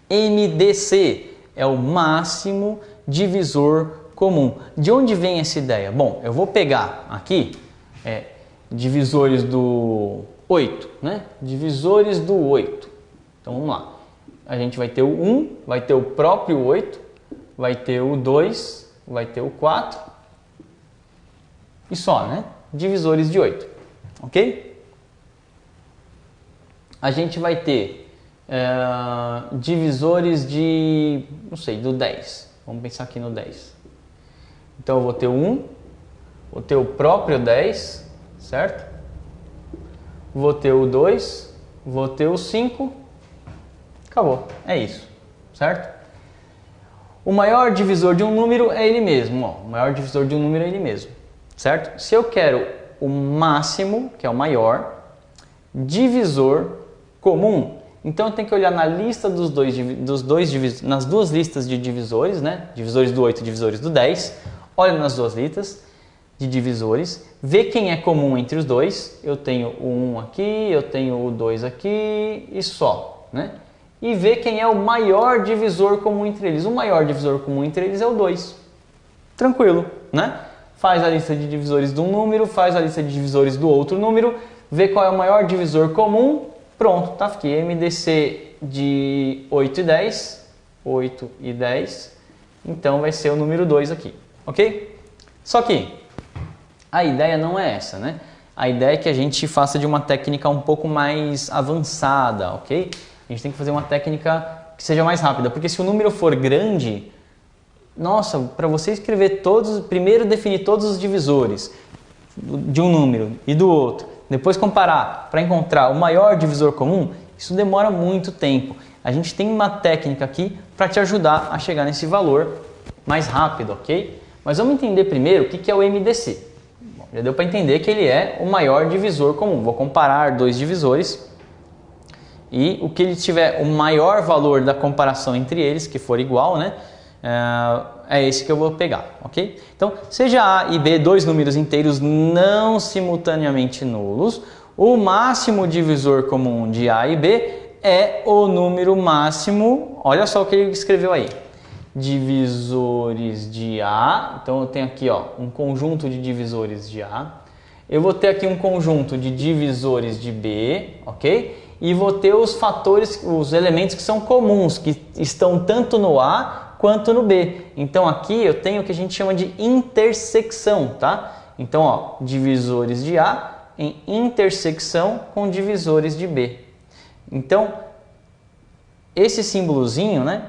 MDC é o máximo divisor comum. De onde vem essa ideia? Bom, eu vou pegar aqui divisores do 8, né? Divisores do 8. Então vamos lá. A gente vai ter o 1, vai ter o próprio 8, vai ter o 2, vai ter o 4 e só, né? Divisores de 8, ok? A gente vai ter divisores de, não sei, do 10. Vamos pensar aqui no 10. Então eu vou ter o 1, vou ter o próprio 10, certo? Vou ter o 2, vou ter o 5, acabou, é isso, certo? O maior divisor de um número é ele mesmo, ó. O maior divisor de um número é ele mesmo, certo? Se eu quero o máximo, que é o maior, divisor comum, então eu tenho que olhar na lista nas duas listas de divisores, né? Divisores do 8 e divisores do 10. Olha nas duas listas de divisores, vê quem é comum entre os dois. Eu tenho o 1 aqui, eu tenho o 2 aqui e só, né? E vê quem é o maior divisor comum entre eles. O maior divisor comum entre eles é o 2. Tranquilo, né? Faz a lista de divisores de um número, faz a lista de divisores do outro número, vê qual é o maior divisor comum, pronto, tá aqui. MDC de 8 e 10, 8 e 10, então vai ser o número 2 aqui, ok? Só que a ideia não é essa, né? A ideia é que a gente faça de uma técnica um pouco mais avançada, ok? A gente tem que fazer uma técnica que seja mais rápida, porque se o número for grande, nossa, para você escrever primeiro definir todos os divisores de um número e do outro, depois comparar para encontrar o maior divisor comum, isso demora muito tempo. A gente tem uma técnica aqui para te ajudar a chegar nesse valor mais rápido, ok? Mas vamos entender primeiro o que é o MDC. Bom, já deu para entender que ele é o maior divisor comum. Vou comparar dois divisores e o que ele tiver o maior valor da comparação entre eles, que for igual, né? É esse que eu vou pegar, ok? Então, seja A e B dois números inteiros não simultaneamente nulos, o máximo divisor comum de A e B é o número máximo, olha só o que ele escreveu aí, divisores de A. Então eu tenho aqui, ó, um conjunto de divisores de A, eu vou ter aqui um conjunto de divisores de B, ok? E vou ter os fatores, os elementos que são comuns, que estão tanto no A quanto no B. Então aqui eu tenho o que a gente chama de intersecção, tá? Então, ó, divisores de A em intersecção com divisores de B. Então, esse símbolozinho, né?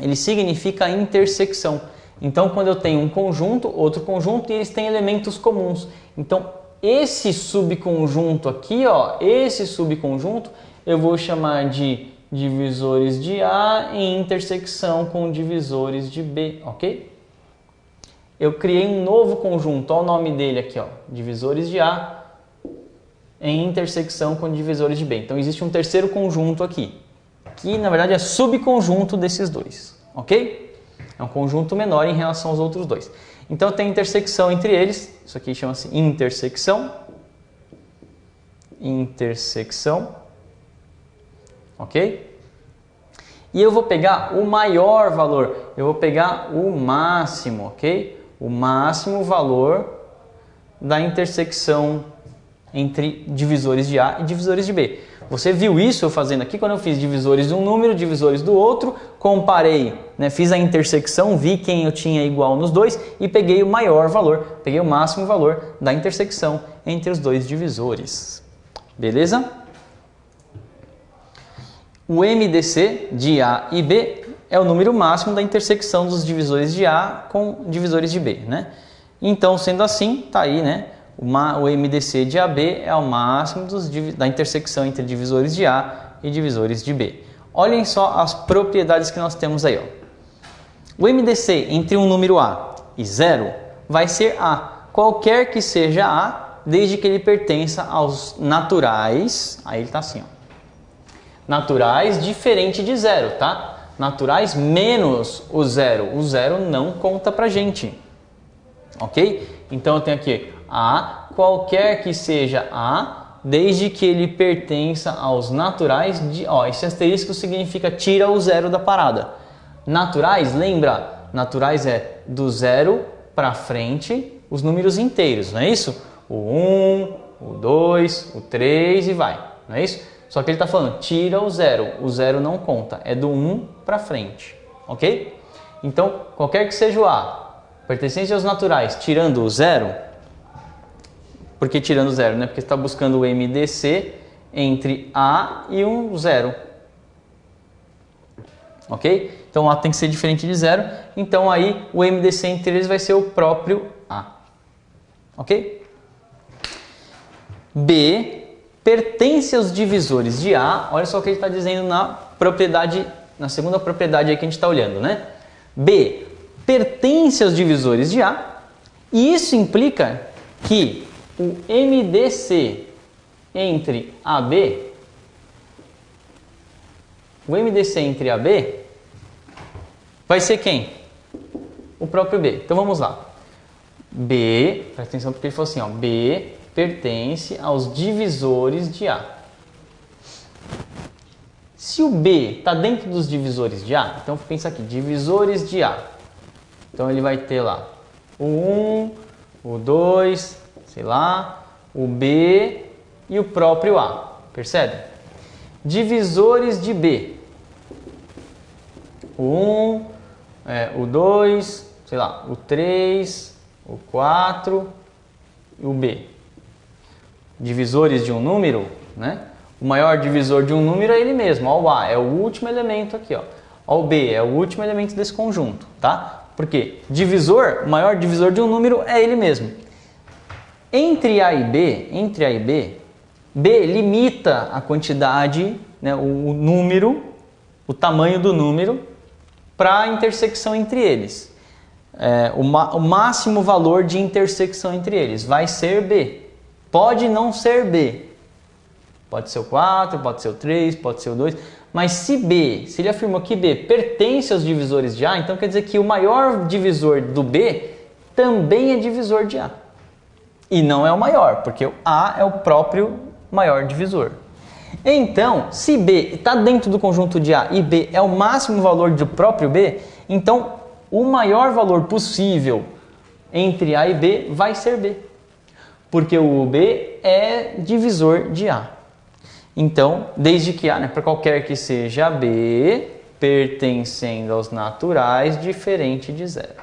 Ele significa intersecção. Então, quando eu tenho um conjunto, outro conjunto, e eles têm elementos comuns. Então, esse subconjunto aqui, ó, esse subconjunto, eu vou chamar de divisores de A em intersecção com divisores de B, ok? Eu criei um novo conjunto, olha o nome dele aqui, ó, divisores de A em intersecção com divisores de B. Então, existe um terceiro conjunto aqui, que na verdade é subconjunto desses dois, ok? É um conjunto menor em relação aos outros dois. Então tem intersecção entre eles, isso aqui chama-se intersecção, ok? E eu vou pegar o maior valor, eu vou pegar o máximo, ok? O máximo valor da intersecção entre divisores de A e divisores de B. Você viu isso eu fazendo aqui quando eu fiz divisores de um número, divisores do outro, comparei, né, fiz a intersecção, vi quem eu tinha igual nos dois e peguei o maior valor, peguei o máximo valor da intersecção entre os dois divisores. Beleza? O MDC de A e B é o número máximo da intersecção dos divisores de A com divisores de B, né? Então, sendo assim, tá aí, né? O MDC de AB é o máximo da intersecção entre divisores de A e divisores de B. Olhem só as propriedades que nós temos aí, ó. O MDC entre um número A e 0 vai ser A, qualquer que seja A, desde que ele pertença aos naturais, aí ele tá assim, ó. Naturais diferente de 0, tá? Naturais menos o 0. O 0 não conta pra gente, ok? Então eu tenho aqui A, qualquer que seja A, desde que ele pertença aos naturais de... Ó, esse asterisco significa tira o zero da parada. Naturais, lembra? Naturais é do zero para frente os números inteiros, não é isso? O 1, o 2, o 3 e vai, não é isso? Só que ele está falando, tira o zero não conta, é do 1 para frente, ok? Então, qualquer que seja o A, pertencente aos naturais, tirando o zero, por que tirando o zero, né? Porque você está buscando o MDC entre A e um zero, ok? Então, A tem que ser diferente de zero, então aí o MDC entre eles vai ser o próprio A, ok? B pertence aos divisores de A, olha só o que ele está dizendo na propriedade, na segunda propriedade aí que a gente está olhando, né? B pertence aos divisores de A, e isso implica que o MDC entre AB, o MDC entre AB vai ser quem? O próprio B. Então vamos lá. B, presta atenção porque ele falou assim, ó, B pertence aos divisores de A. Se o B está dentro dos divisores de A, então pensa aqui, divisores de A. Então ele vai ter lá o 1, o 2, sei lá, o B e o próprio A, percebe? Divisores de B. O 1, o 2, sei lá, o 3, o 4 e o B. Divisores de um número, né? O maior divisor de um número é ele mesmo, ó, o A é o último elemento aqui, ó. O B é o último elemento desse conjunto, tá? Porque divisor, o maior divisor de um número é ele mesmo. Entre A e B, B limita a quantidade, né, o número, o tamanho do número para a intersecção entre eles. O máximo valor de intersecção entre eles vai ser B. Pode não ser B. Pode ser o 4, pode ser o 3, pode ser o 2. Mas se ele afirmou que B pertence aos divisores de A, então quer dizer que o maior divisor do B também é divisor de A. E não é o maior, porque o A é o próprio maior divisor. Então, se B está dentro do conjunto de A e B é o máximo valor do próprio B, então o maior valor possível entre A e B vai ser B. Porque o B é divisor de A. Então, desde que A, né, para qualquer que seja B, pertencendo aos naturais, diferente de zero.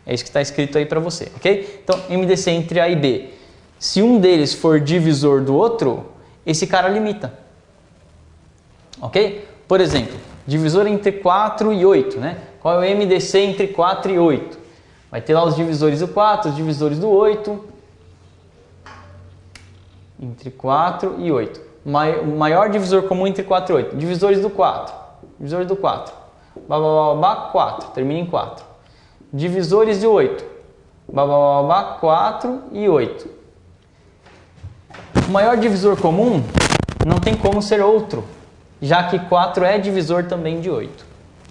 É isso que está escrito aí para você, ok? Então, MDC entre A e B. Se um deles for divisor do outro, esse cara limita. Ok? Por exemplo, divisor entre 4 e 8, né? Qual é o MDC entre 4 e 8? Vai ter lá os divisores do 4, os divisores do 8. Entre 4 e 8. O maior divisor comum entre 4 e 8. Divisores do 4. Divisores do 4. 4. Termina em 4. Divisores de 8. 4 e 8. O maior divisor comum não tem como ser outro, já que 4 é divisor também de 8.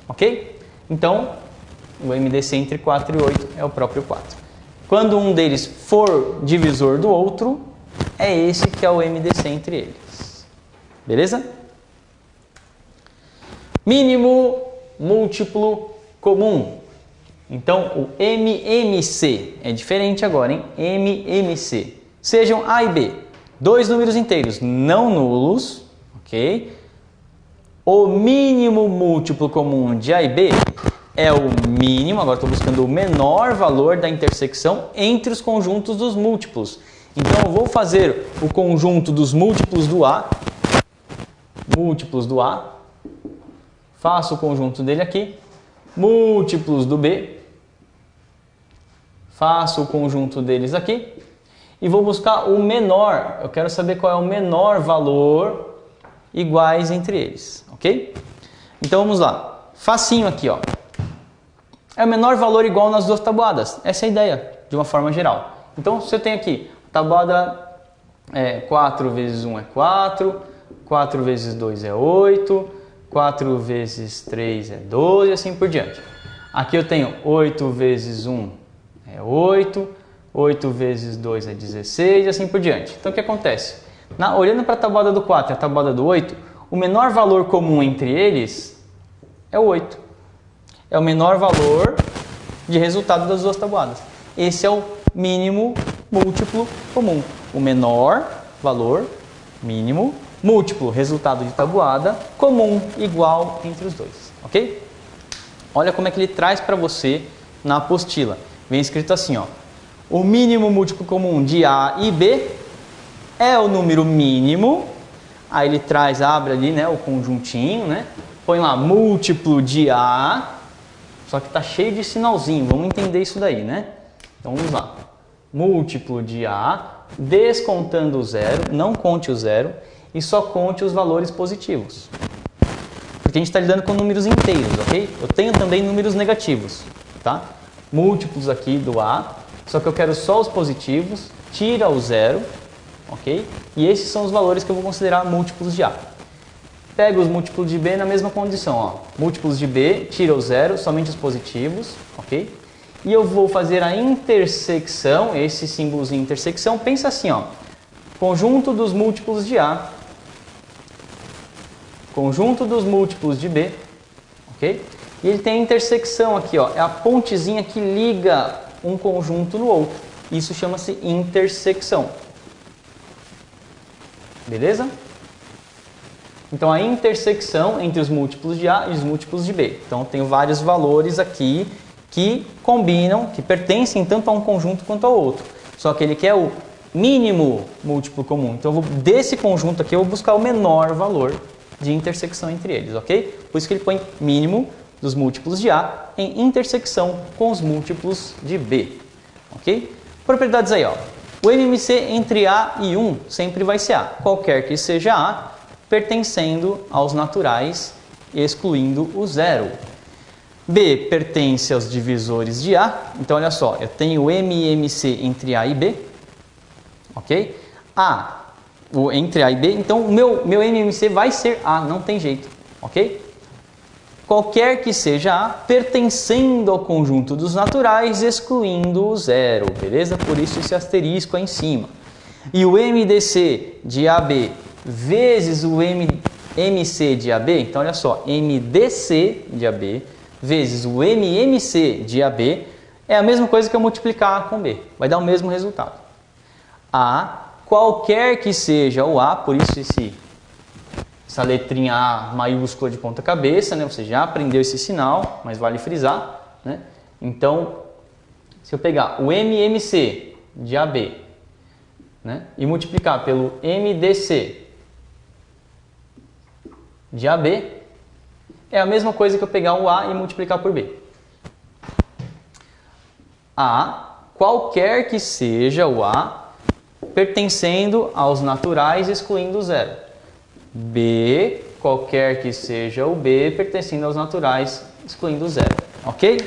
Ok? Então, o MDC entre 4 e 8 é o próprio 4. Quando um deles for divisor do outro, é esse que é o MDC entre eles. Beleza? Mínimo múltiplo comum. Então, o MMC é diferente agora, hein? MMC. Sejam A e B. Dois números inteiros não nulos, ok? O mínimo múltiplo comum de A e B é o mínimo, agora estou buscando o menor valor da intersecção entre os conjuntos dos múltiplos. Então, eu vou fazer o conjunto dos múltiplos do A, faço o conjunto dele aqui, múltiplos do B, faço o conjunto deles aqui, e vou buscar o menor, eu quero saber qual é o menor valor iguais entre eles, ok? Então, vamos lá, facinho aqui, ó. É o menor valor igual nas duas tabuadas, essa é a ideia, de uma forma geral. Então, se eu tenho aqui, tabuada 4 vezes 1 é 4, 4 vezes 2 é 8, 4 vezes 3 é 12 e assim por diante. Aqui eu tenho 8 vezes 1 é 8, 8 vezes 2 é 16 e assim por diante. Então o que acontece? Olhando para a tabuada do 4 e a tabuada do 8, o menor valor comum entre eles é o 8. É o menor valor de resultado das duas tabuadas. Esse é o mínimo múltiplo comum. O menor valor mínimo múltiplo resultado de tabuada comum igual entre os dois, ok? Olha como é que ele traz para você na apostila. Vem escrito assim, ó. O mínimo múltiplo comum de A e B é o número mínimo. Aí ele traz, abre ali, né, o conjuntinho, né? Põe lá múltiplo de A. Só que tá cheio de sinalzinho. Vamos entender isso daí, né? Então vamos lá. Múltiplo de A, descontando o zero, não conte o zero e só conte os valores positivos. Porque a gente está lidando com números inteiros, ok? Eu tenho também números negativos, tá? Múltiplos aqui do A, só que eu quero só os positivos, tira o zero, ok? E esses são os valores que eu vou considerar múltiplos de A. Pega os múltiplos de B na mesma condição, ó. Múltiplos de B, tira o zero, somente os positivos, ok? E eu vou fazer a intersecção, esse símbolozinho intersecção, pensa assim, ó. Conjunto dos múltiplos de A, conjunto dos múltiplos de B, ok? E ele tem a intersecção aqui, ó, é a pontezinha que liga um conjunto no outro. Isso chama-se intersecção. Beleza? Então, a intersecção entre os múltiplos de A e os múltiplos de B. Então, eu tenho vários valores aqui que combinam, que pertencem tanto a um conjunto quanto ao outro. Só que ele quer o mínimo múltiplo comum. Então, desse conjunto aqui, eu vou buscar o menor valor de intersecção entre eles, ok? Por isso que ele põe mínimo dos múltiplos de A em intersecção com os múltiplos de B, ok? Propriedades aí, ó. O MMC entre A e 1 sempre vai ser A, qualquer que seja A, pertencendo aos naturais e excluindo o zero. B pertence aos divisores de A, então olha só, eu tenho o MMC entre A e B, ok? Entre A e B, então o meu MMC vai ser A, não tem jeito, ok? Qualquer que seja A, pertencendo ao conjunto dos naturais, excluindo o zero, beleza? Por isso esse asterisco aí em cima. E o MDC de AB vezes o MC de AB, então olha só, MDC de AB vezes o MMC de AB é a mesma coisa que eu multiplicar A com B, vai dar o mesmo resultado. A, qualquer que seja o A, por isso essa letrinha A maiúscula de ponta cabeça, né? Você já aprendeu esse sinal, mas vale frisar, né? Então, se eu pegar o MMC de AB, né, e multiplicar pelo MDC de AB, é a mesma coisa que eu pegar o A e multiplicar por B. A, qualquer que seja o A, pertencendo aos naturais, excluindo o zero. B, qualquer que seja o B, pertencendo aos naturais, excluindo o zero. Ok?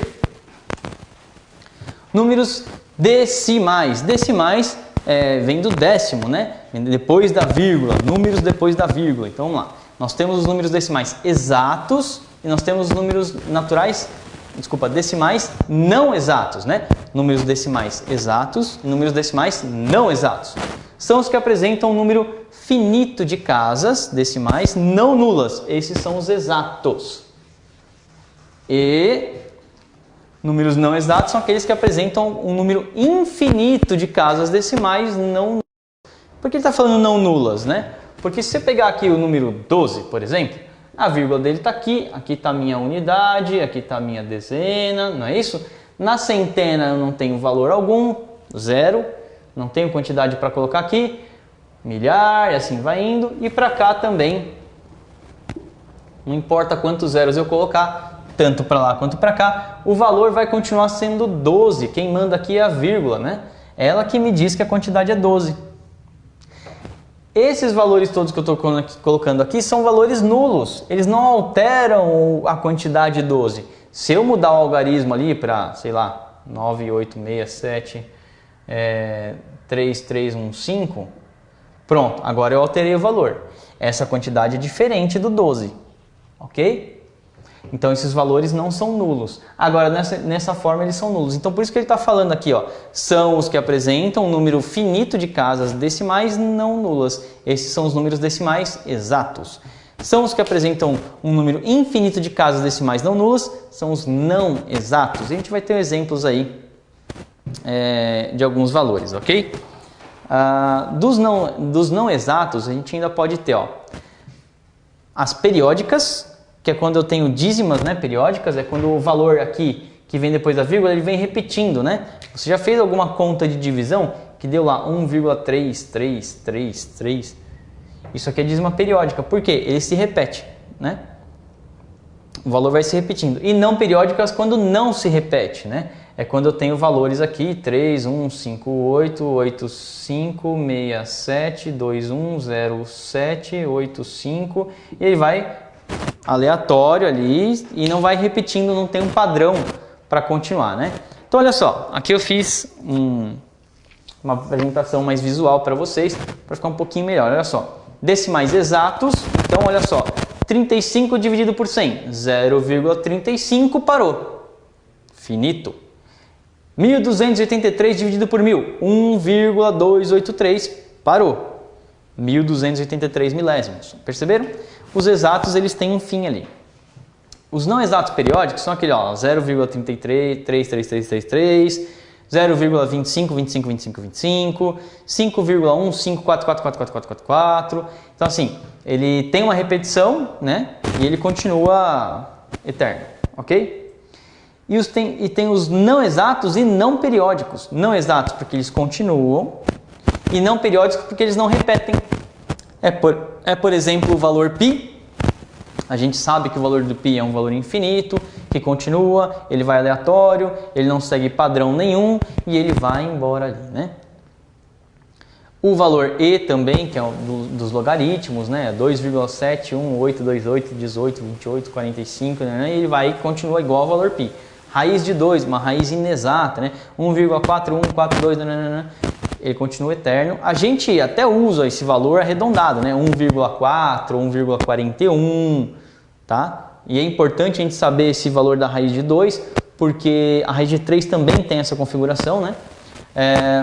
Números decimais. Decimais vem do décimo, né? Vem depois da vírgula. Números depois da vírgula. Então vamos lá. Nós temos os números decimais exatos e nós temos os números decimais não exatos, né? Números decimais exatos e números decimais não exatos. São os que apresentam um número finito de casas decimais não nulas. Esses são os exatos. E números não exatos são aqueles que apresentam um número infinito de casas decimais não nulas. Por que ele está falando não nulas, né? Porque se você pegar aqui o número 12, por exemplo, a vírgula dele está aqui, aqui está a minha unidade, aqui está a minha dezena, não é isso? Na centena eu não tenho valor algum, zero, não tenho quantidade para colocar aqui, milhar, e assim vai indo, e para cá também, não importa quantos zeros eu colocar, tanto para lá quanto para cá, o valor vai continuar sendo 12, quem manda aqui é a vírgula, né? Ela que me diz que a quantidade é 12. Esses valores todos que eu estou colocando aqui são valores nulos, eles não alteram a quantidade 12. Se eu mudar o algarismo ali para, sei lá, 9, 8, 6, 7, 3, 3, 1, 5, pronto, agora eu alterei o valor. Essa quantidade é diferente do 12, ok? Então esses valores não são nulos. Agora nessa forma eles são nulos. Então por isso que ele está falando aqui, ó, são os que apresentam um número finito de casas decimais não nulas. Esses são os números decimais exatos. São os que apresentam um número infinito de casas decimais não nulas, são os não exatos. E a gente vai ter exemplos aí de alguns valores, ok? Dos não exatos a gente ainda pode ter, ó, as periódicas, que é quando eu tenho dízimas, né, periódicas, é quando o valor aqui que vem depois da vírgula, ele vem repetindo, né? Você já fez alguma conta de divisão que deu lá 1,333? Isso aqui é dízima periódica, por quê? Ele se repete, né? O valor vai se repetindo. E não periódicas quando não se repete, né? É quando eu tenho valores aqui, 3, 1, 5, 8, 8, 5, 6, 7, 2, 1, 0, 7, 8, 5, e ele vai aleatório ali e não vai repetindo, não tem um padrão para continuar, né? Então olha só, aqui eu fiz uma apresentação mais visual para vocês, para ficar um pouquinho melhor, olha só. Decimais exatos, então olha só, 35 dividido por 100, 0,35 parou, finito. 1.283 dividido por 1.000, 1,283 parou. 1.283 milésimos. Perceberam? Os exatos eles têm um fim ali. Os não exatos periódicos são aquele, ó, 0,33, 33333, 0,25, 25, 25, 25, 5,1, 5, 4, 4, 4, 4, 4, 4, 4. Então assim, ele tem uma repetição, né? E ele continua eterno, ok? E tem os não exatos e não periódicos. Não exatos porque eles continuam e não periódicos porque eles não repetem. Por exemplo, o valor π. A gente sabe que o valor do π é um valor infinito, que continua, ele vai aleatório, ele não segue padrão nenhum e ele vai embora ali, né? O valor e também, que é dos logaritmos, né? 2,71828, 18, 28, 45, né? E ele vai e continua igual ao valor π. Raiz de 2, uma raiz inexata, né? 1,4142, ele continua eterno. A gente até usa esse valor arredondado, né? 1,4, 1,41, tá? E é importante a gente saber esse valor da raiz de 2, porque a raiz de 3 também tem essa configuração, né?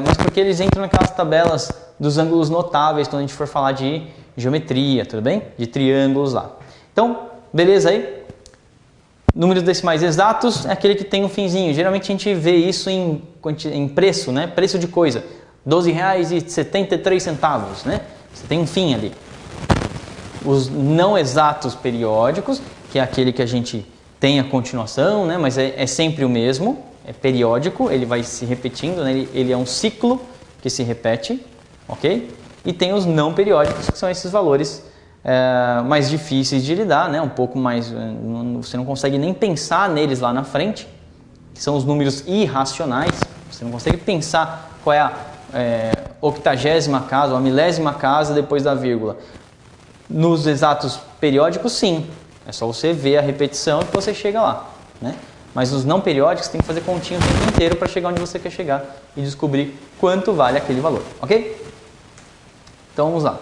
Mas porque eles entram naquelas tabelas dos ângulos notáveis quando a gente for falar de geometria, tudo bem? De triângulos lá. Então, beleza aí? Números decimais exatos é aquele que tem um finzinho. Geralmente a gente vê isso em preço, né? Preço de coisa. R$12,73, né? Você tem um fim ali. Os não exatos periódicos, que é aquele que a gente tem a continuação, né? Mas é sempre o mesmo, é periódico, ele vai se repetindo, né? Ele é um ciclo que se repete, ok? E tem os não periódicos, que são esses valores mais difíceis de lidar, né? Um pouco mais, você não consegue nem pensar neles lá na frente, que são os números irracionais. Você não consegue pensar qual é a 80ª casa ou a 1000ª casa depois da vírgula. Nos exatos periódicos, sim. É só você ver a repetição que você chega lá, né? Mas nos não periódicos, você tem que fazer continha o tempo inteiro para chegar onde você quer chegar e descobrir quanto vale aquele valor, ok? Então vamos lá.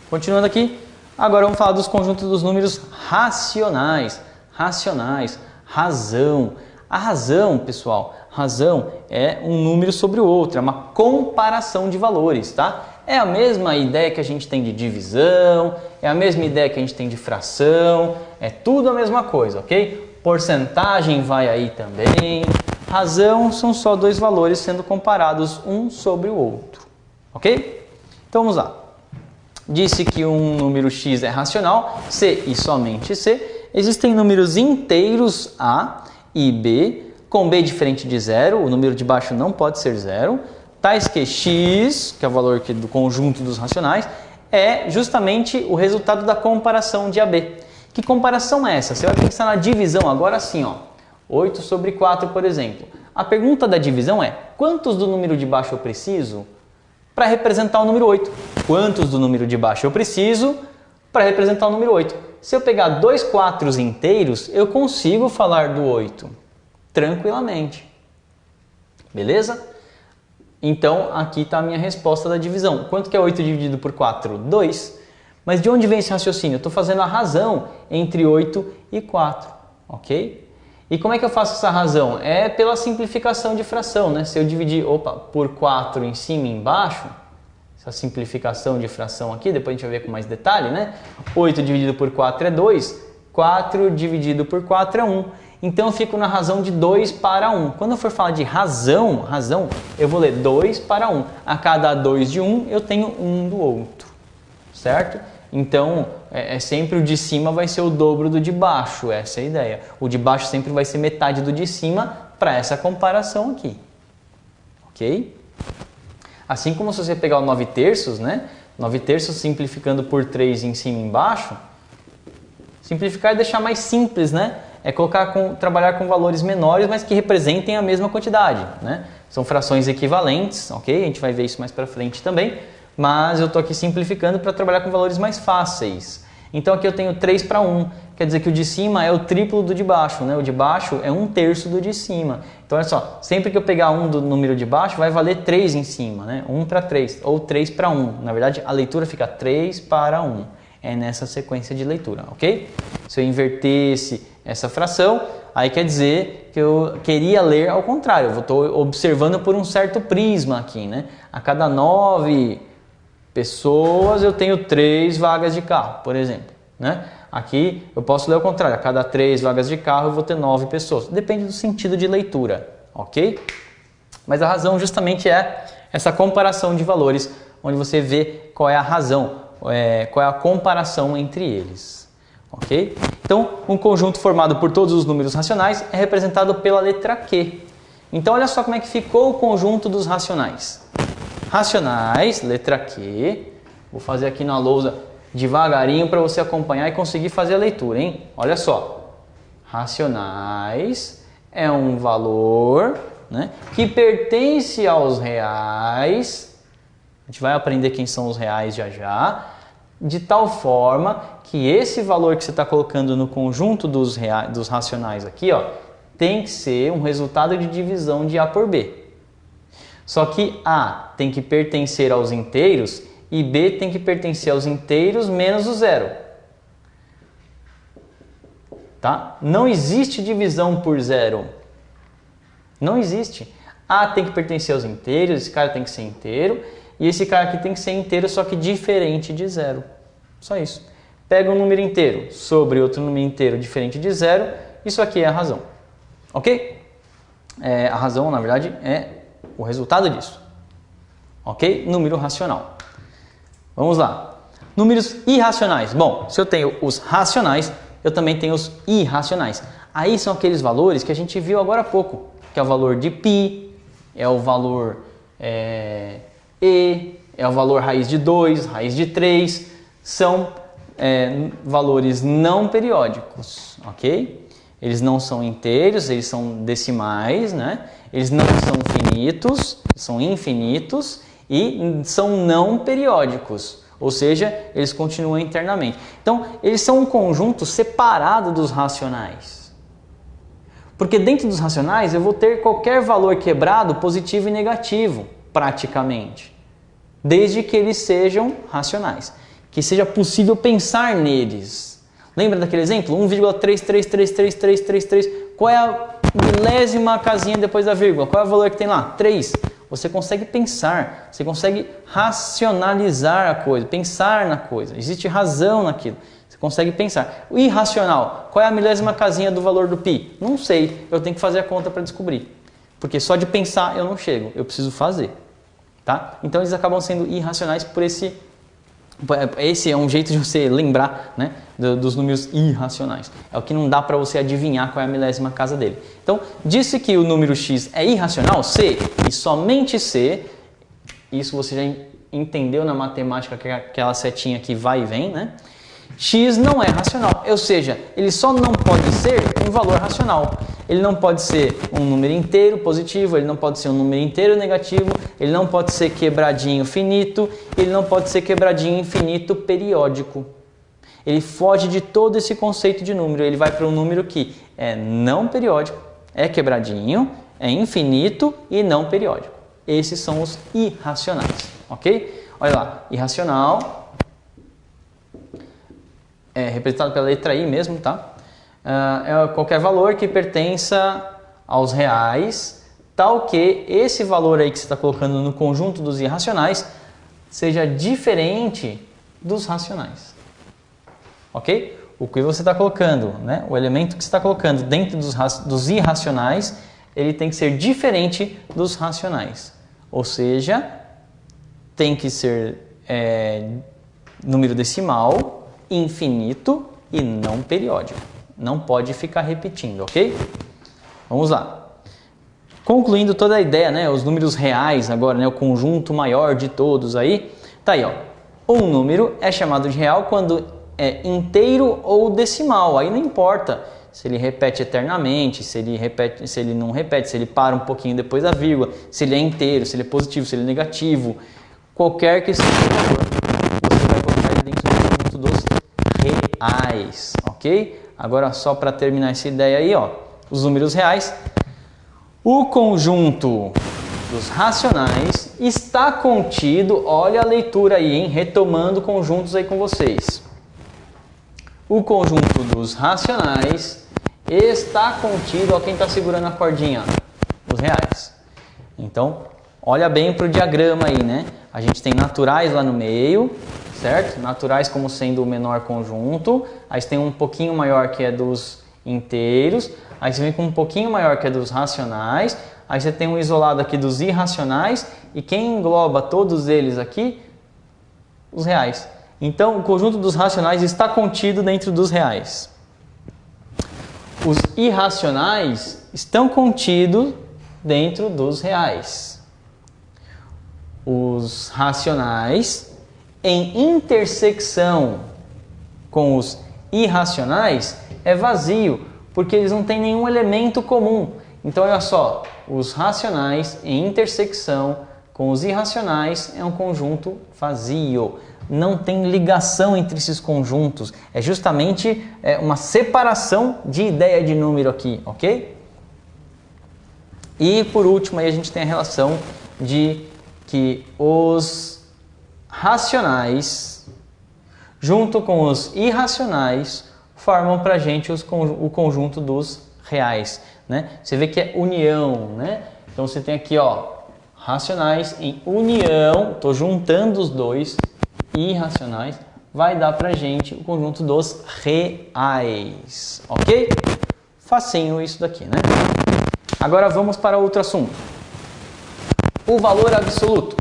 Continuando aqui, agora vamos falar dos conjuntos dos números racionais. Racionais, razão. A razão, pessoal, razão é um número sobre o outro, é uma comparação de valores, tá? É a mesma ideia que a gente tem de divisão, é a mesma ideia que a gente tem de fração, é tudo a mesma coisa, ok? Porcentagem vai aí também. Razão são só dois valores sendo comparados um sobre o outro, ok? Então vamos lá. Disse que um número x é racional, C e somente C. Existem números inteiros A e B, com B diferente de zero, o número de baixo não pode ser zero, tais que x, que é o valor do conjunto dos racionais, é justamente o resultado da comparação de AB. Que comparação é essa? Você vai pensar na divisão agora sim, ó, 8 sobre 4, por exemplo. A pergunta da divisão é, quantos do número de baixo eu preciso para representar o número 8? Quantos do número de baixo eu preciso para representar o número 8? Se eu pegar dois 4 inteiros, eu consigo falar do 8 tranquilamente. Beleza? Então, aqui está a minha resposta da divisão. Quanto que é 8 dividido por 4? 2. Mas de onde vem esse raciocínio? Eu estou fazendo a razão entre 8 e 4. ok? E como é que eu faço essa razão? É pela simplificação de fração, né? Se eu dividir, por 4 em cima e embaixo, essa simplificação de fração aqui, depois a gente vai ver com mais detalhe, né? 8 dividido por 4 é 2, 4 dividido por 4 é 1. Então eu fico na razão de 2 para 1. Quando eu for falar de razão, eu vou ler 2 para 1. A cada 2 de um, eu tenho 1 do outro, certo? Então, sempre o de cima vai ser o dobro do de baixo, essa é a ideia. O de baixo sempre vai ser metade do de cima para essa comparação aqui, ok? Assim como se você pegar o 9/3, né? 9/3 simplificando por 3 em cima e embaixo, simplificar é deixar mais simples, né? É trabalhar com valores menores, mas que representem a mesma quantidade, né? São frações equivalentes, ok? A gente vai ver isso mais para frente também, mas eu estou aqui simplificando para trabalhar com valores mais fáceis. Então aqui eu tenho 3 para 1, quer dizer que o de cima é o triplo do de baixo, né? O de baixo é 1/3 do de cima. Então olha só, sempre que eu pegar 1 do número de baixo, vai valer 3 em cima, né? 1 para 3, ou 3 para 1. Na verdade, a leitura fica 3 para 1. É nessa sequência de leitura, ok? Se eu invertesse essa fração, aí quer dizer que eu queria ler ao contrário. Eu estou observando por um certo prisma aqui, né? A cada 9 pessoas eu tenho 3 vagas de carro, por exemplo, né? Aqui eu posso ler ao contrário. A cada 3 vagas de carro eu vou ter 9 pessoas. Depende do sentido de leitura, ok? Mas a razão justamente é essa comparação de valores, onde você vê qual é a razão, qual é a comparação entre eles, ok? Então, um conjunto formado por todos os números racionais é representado pela letra Q. Então, olha só como é que ficou o conjunto dos racionais. Racionais, letra Q. Vou fazer aqui na lousa devagarinho para você acompanhar e conseguir fazer a leitura, hein? Olha só. Racionais é um valor, né, que pertence aos reais. A gente vai aprender quem são os reais já já. De tal forma que esse valor que você está colocando no conjunto dos racionais aqui, ó, tem que ser um resultado de divisão de A por B. Só que A tem que pertencer aos inteiros e B tem que pertencer aos inteiros menos o zero. Tá? Não existe divisão por zero. Não existe. A tem que pertencer aos inteiros, esse cara tem que ser inteiro, e esse cara aqui tem que ser inteiro, só que diferente de zero. Só isso. Pega um número inteiro sobre outro número inteiro diferente de zero, isso aqui é a razão. Ok? A razão, na verdade, é o resultado disso. Ok? Número racional. Vamos lá. Números irracionais. Bom, se eu tenho os racionais, eu também tenho os irracionais. Aí são aqueles valores que a gente viu agora há pouco, que é o valor de π, é o valor e, é o valor raiz de 2, raiz de 3, são valores não periódicos, ok? Eles não são inteiros, eles são decimais, né? Eles não são finitos, são infinitos e são não periódicos, ou seja, eles continuam internamente. Então, eles são um conjunto separado dos racionais. Porque dentro dos racionais eu vou ter qualquer valor quebrado, positivo e negativo, praticamente. Desde que eles sejam racionais. Que seja possível pensar neles. Lembra daquele exemplo? 1,3333333. Qual é a milésima casinha depois da vírgula? Qual é o valor que tem lá? 3. Você consegue pensar, você consegue racionalizar a coisa, pensar na coisa. Existe razão naquilo. Você consegue pensar. O irracional, qual é a milésima casinha do valor do π? Não sei, eu tenho que fazer a conta para descobrir. Porque só de pensar eu não chego, eu preciso fazer. Tá? Então eles acabam sendo irracionais por esse é um jeito de você lembrar, né, dos números irracionais. É o que não dá para você adivinhar qual é a milésima casa dele. Então, disse que o número x é irracional, C, e somente C, isso você já entendeu na matemática, que é aquela setinha que vai e vem, né? X não é racional, ou seja, ele só não pode ser um valor racional. Ele não pode ser um número inteiro positivo, ele não pode ser um número inteiro negativo, ele não pode ser quebradinho finito, ele não pode ser quebradinho infinito periódico. Ele foge de todo esse conceito de número, ele vai para um número que é não periódico, é quebradinho, é infinito e não periódico. Esses são os irracionais, ok? Olha lá, irracional é representado pela letra I mesmo, tá? é qualquer valor que pertença aos reais, tal que esse valor aí que você está colocando no conjunto dos irracionais seja diferente dos racionais. Ok? O que você está colocando, né? O elemento que você está colocando dentro dos irracionais, ele tem que ser diferente dos racionais. Ou seja, tem que ser número decimal, infinito e não periódico. Não pode ficar repetindo, ok? Vamos lá. Concluindo toda a ideia, né? Os números reais agora, né? O conjunto maior de todos aí. Tá aí, ó. Um número é chamado de real quando é inteiro ou decimal. Aí não importa se ele repete eternamente, se ele não repete, se ele para um pouquinho depois da vírgula, se ele é inteiro, se ele é positivo, se ele é negativo. Qualquer que seja o valor, você vai colocar ele dentro do conjunto dos reais, ok? Agora, só para terminar essa ideia aí, ó, os números reais, o conjunto dos racionais está contido, olha a leitura aí, hein? Retomando conjuntos aí com vocês. O conjunto dos racionais está contido, ó, quem está segurando a cordinha, os reais. Então, olha bem para o diagrama aí, né? A gente tem naturais lá no meio, certo? Naturais como sendo o menor conjunto. Aí você tem um pouquinho maior que é dos inteiros. Aí você vem com um pouquinho maior que é dos racionais. Aí você tem um isolado aqui dos irracionais. E quem engloba todos eles aqui? Os reais. Então, o conjunto dos racionais está contido dentro dos reais. Os irracionais estão contidos dentro dos reais. Os racionais, em intersecção com os irracionais, é vazio, porque eles não têm nenhum elemento comum. Então, olha só, os racionais em intersecção com os irracionais é um conjunto vazio. Não tem ligação entre esses conjuntos. É justamente uma separação de ideia de número aqui, ok? E por último, aí a gente tem a relação de que os racionais, junto com os irracionais, formam para a gente o conjunto dos reais, né? Você vê que é união, né? Então você tem aqui, ó, racionais em união, estou juntando os dois, irracionais, vai dar para a gente o conjunto dos reais, ok? Facinho isso daqui, né? Agora vamos para outro assunto. O valor absoluto.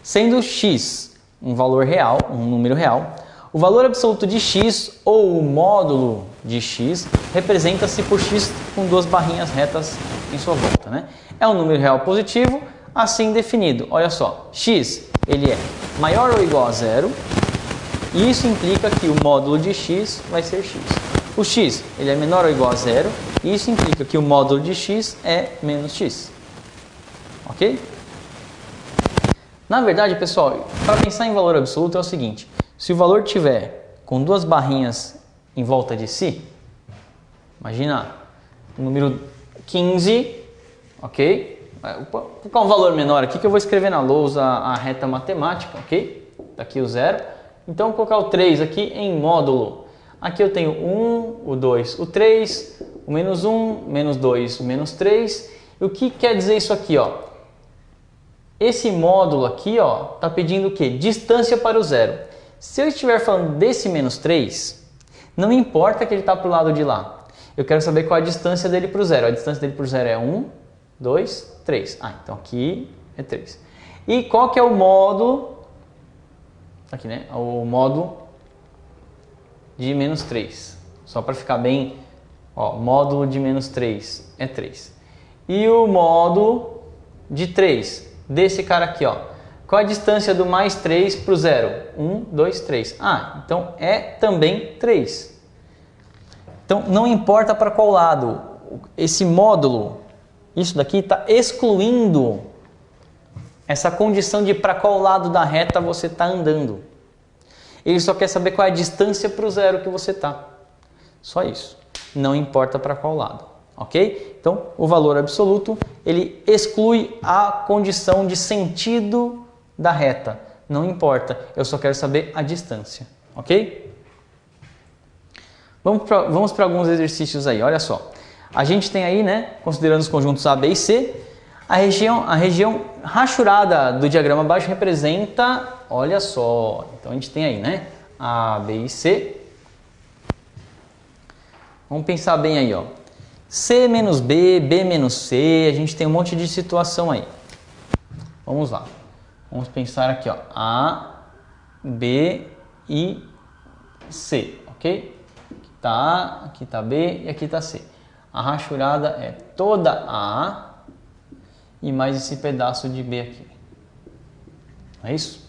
Sendo x um valor real, um número real, o valor absoluto de x ou o módulo de x representa-se por x com duas barrinhas retas em sua volta, né? É um número real positivo, assim definido. Olha só, x ele é maior ou igual a zero, e isso implica que o módulo de x vai ser x. O x ele é menor ou igual a zero, e isso implica que o módulo de x é menos x. Ok? Na verdade, pessoal, para pensar em valor absoluto é o seguinte: se o valor tiver com duas barrinhas em volta de si, imagina o número 15, ok? Vou colocar um valor menor aqui que eu vou escrever na lousa a reta matemática, ok? Tá aqui o 0. Então, vou colocar o 3 aqui em módulo. Aqui eu tenho 1, o 2, o 3, o menos 1, menos 2, o menos 3. E o que quer dizer isso aqui, ó? Esse módulo aqui, ó, tá pedindo o quê? Distância para o 0. Se eu estiver falando desse menos 3, não importa que ele está para o lado de lá. Eu quero saber qual a distância dele para o 0. A distância dele para o 0 é 1, 2, 3. Ah, então aqui é 3. E qual que é o módulo? Aqui, né? O módulo de menos 3. Só para ficar bem, ó, módulo de menos 3 é 3. E o módulo de 3, desse cara aqui, ó. Qual a distância do mais 3 para o 0? 1, 2, 3. Ah, então é também 3. Então não importa para qual lado. Esse módulo, isso daqui está excluindo essa condição de para qual lado da reta você está andando. Ele só quer saber qual é a distância para o 0 que você está. Só isso. Não importa para qual lado. Ok? Então, o valor absoluto, ele exclui a condição de sentido da reta. Não importa, eu só quero saber a distância. Ok? Vamos para alguns exercícios aí, olha só. A gente tem aí, né, considerando os conjuntos A, B e C, a região rachurada do diagrama abaixo representa, olha só, então a gente tem aí, né, A, B e C. Vamos pensar bem aí, ó. C menos B, B menos C, a gente tem um monte de situação aí. Vamos lá. Vamos pensar aqui, ó, A, B e C, ok? Aqui tá A, aqui tá B e aqui tá C. A rachurada é toda A e mais esse pedaço de B aqui. É isso?